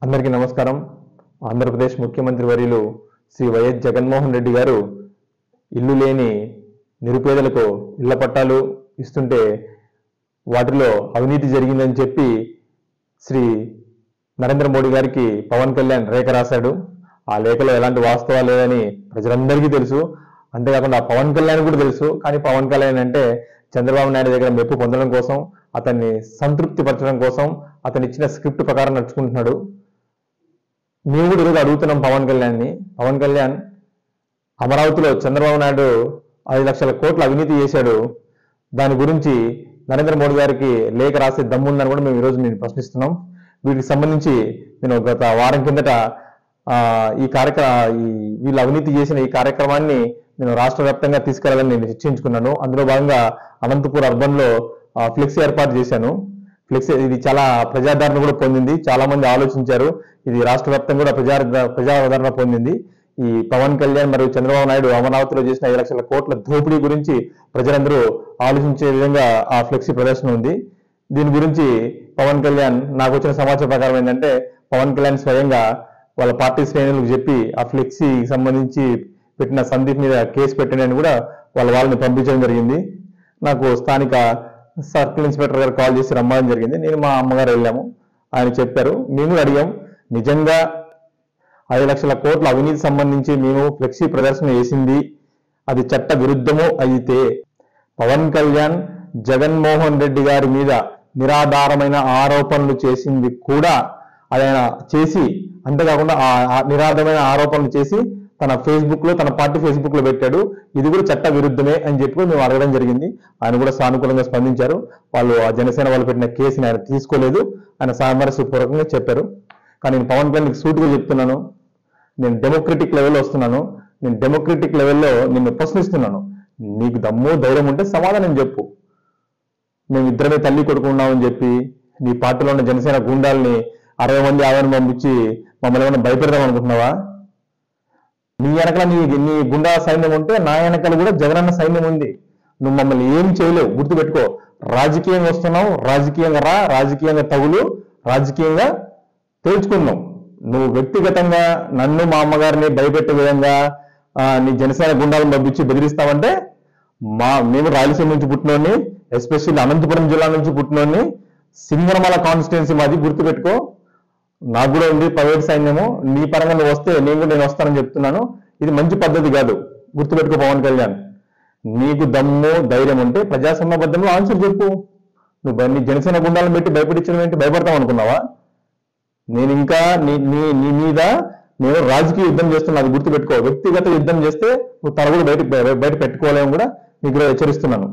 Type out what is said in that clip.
అందరికీ నమస్కారం. ఆంధ్రప్రదేశ్ ముఖ్యమంత్రి వర్యులు శ్రీ వైఎస్ జగన్మోహన్ రెడ్డి గారు ఇల్లు లేని నిరుపేదలకు ఇళ్ల పట్టాలు ఇస్తుంటే వాటిలో అవినీతి జరిగిందని చెప్పి శ్రీ నరేంద్ర మోడీ గారికి పవన్ కళ్యాణ్ లేఖ రాశాడు. ఆ లేఖలో ఎలాంటి వాస్తవాలు లేదని ప్రజలందరికీ తెలుసు. అంతేకాకుండా పవన్ కళ్యాణ్ కూడా తెలుసు. కానీ పవన్ కళ్యాణ్ అంటే చంద్రబాబు నాయుడు దగ్గర మెప్పు పొందడం కోసం, అతన్ని సంతృప్తి పరచడం కోసం అతను ఇచ్చిన స్క్రిప్ట్ ప్రకారం నడుచుకుంటున్నాడు. మేము కూడా ఈరోజు అడుగుతున్నాం పవన్ కళ్యాణ్ అమరావతిలో చంద్రబాబు నాయుడు 5 లక్షల కోట్ల అవినీతి చేశాడు. దాని గురించి నరేంద్ర మోడీ గారికి లేఖ రాసే దమ్ముందని కూడా మేము ఈరోజు నేను ప్రశ్నిస్తున్నాం. వీటికి సంబంధించి నేను గత వారం కిందట వీళ్ళు అవినీతి చేసిన ఈ కార్యక్రమాన్ని నేను రాష్ట్ర వ్యాప్తంగా తీసుకెళ్లాలని నేను నిశ్చయించుకున్నాను. అందులో భాగంగా అనంతపూర్ అర్బన్ లో ఫ్లెక్సీ ఏర్పాటు చేశాను. ఫ్లెక్సీ ఇది చాలా ప్రజాదరణ కూడా పొందింది. చాలా మంది ఆలోచించారు. ఇది రాష్ట్ర వ్యాప్తంగా కూడా ప్రజాదరణ పొందింది. ఈ పవన్ కళ్యాణ్ మరియు చంద్రబాబు నాయుడు అమరావతిలో చేసిన 5 లక్షల కోట్ల దోపిడీ గురించి ప్రజలందరూ ఆలోచించే విధంగా ఆ ఫ్లెక్సీ ప్రదర్శన ఉంది. దీని గురించి పవన్ కళ్యాణ్ నాకు వచ్చిన సమాచారం ప్రకారం ఏంటంటే పవన్ కళ్యాణ్ స్వయంగా వాళ్ళ పార్టీ శ్రేణులకు చెప్పి ఆ ఫ్లెక్సీకి సంబంధించి పెట్టిన సందీప్ మీద కేసు పెట్టండి కూడా వాళ్ళని పంపించడం జరిగింది. నాకు స్థానిక సర్కిల్ ఇన్స్పెక్టర్ గారు కాల్ చేసి రమ్మడం జరిగింది. నేను మా అమ్మగారు వెళ్ళాము. ఆయన చెప్పారు. మేము అడిగాం, నిజంగా 5 లక్షల కోట్ల అవినీతి సంబంధించి మేము ఫ్లెక్సీ ప్రదర్శన చేసింది అది చట్ట విరుద్ధము అయితే పవన్ కళ్యాణ్ జగన్మోహన్ రెడ్డి గారి మీద నిరాధారమైన ఆరోపణలు చేసింది కూడా ఆయన చేసి, అంతేకాకుండా ఆ నిరాధారమైన ఆరోపణలు చేసి తన ఫేస్బుక్ లో, తన పార్టీ ఫేస్బుక్ లో పెట్టాడు. ఇది కూడా చట్ట విరుద్ధమే అని చెప్పి మేము అడగడం జరిగింది. ఆయన కూడా సానుకూలంగా స్పందించారు. వాళ్ళు ఆ జనసేన వాళ్ళు పెట్టిన కేసుని ఆయన తీసుకోలేదు. ఆయన సామరస్యపూర్వకంగా చెప్పారు. కానీ నేను పవన్ కళ్యాణ్ సూటిగా చెప్తున్నాను, నేను డెమోక్రటిక్ లెవెల్లో వస్తున్నాను. నేను డెమోక్రటిక్ లెవెల్లో నిన్ను ప్రశ్నిస్తున్నాను. నీకు దమ్ము ధైర్యం ఉంటే సమాధానం చెప్పు. మేము ఇద్దరమే తల్లి కొడుకున్నామని చెప్పి నీ పార్టీలో ఉన్న జనసేన గుండాల్ని 60 మంది 50 పంపించి మమ్మల్ని ఏమైనా భయపెడదాం అనుకుంటున్నావా? నీ వెనకాల నీ గుండా సైన్యం ఉంటే నా వెనకాల కూడా జగనన్న సైన్యం ఉంది. నువ్వు మమ్మల్ని ఏం చేయలేవు, గుర్తుపెట్టుకో. రాజకీయంగా వస్తున్నావు, రాజకీయంగా రా, రాజకీయంగా తగులు, రాజకీయంగా తేల్చుకున్నావు. నువ్వు వ్యక్తిగతంగా నన్ను మా అమ్మగారిని భయపెట్టే విధంగా నీ జనసేన గుండాలను పంపించి బెదిరిస్తావంటే మేము రాయలసీమ నుంచి పుట్టినోడిని, ఎస్పెషల్లీ అనంతపురం జిల్లా నుంచి పుట్టినోడిని, సింగనమల కాన్స్టిట్యున్సీ మాది, గుర్తుపెట్టుకో. నాకు కూడా ఉంది ప్రైవేట్ సైన్యము. నీ పరంగా నువ్వు వస్తే నేను వస్తానని చెప్తున్నాను. ఇది మంచి పద్ధతి కాదు, గుర్తుపెట్టుకో పవన్ కళ్యాణ్. నీకు దమ్ము ధైర్యం ఉంటే ప్రజాస్వామ్యబద్ధంలో ఆన్సర్ చెప్పు. నువ్వు నీ జనసేన గుండాలను పెట్టి భయపడించడం ఏంటి? భయపడతాం అనుకున్నావా? నేను ఇంకా నీ మీద నేను రాజకీయ యుద్ధం చేస్తున్నా, అది గుర్తుపెట్టుకో. వ్యక్తిగత యుద్ధం చేస్తే నువ్వు తల కూడా బయట పెట్టుకోలేము కూడా నీకు హెచ్చరిస్తున్నాను.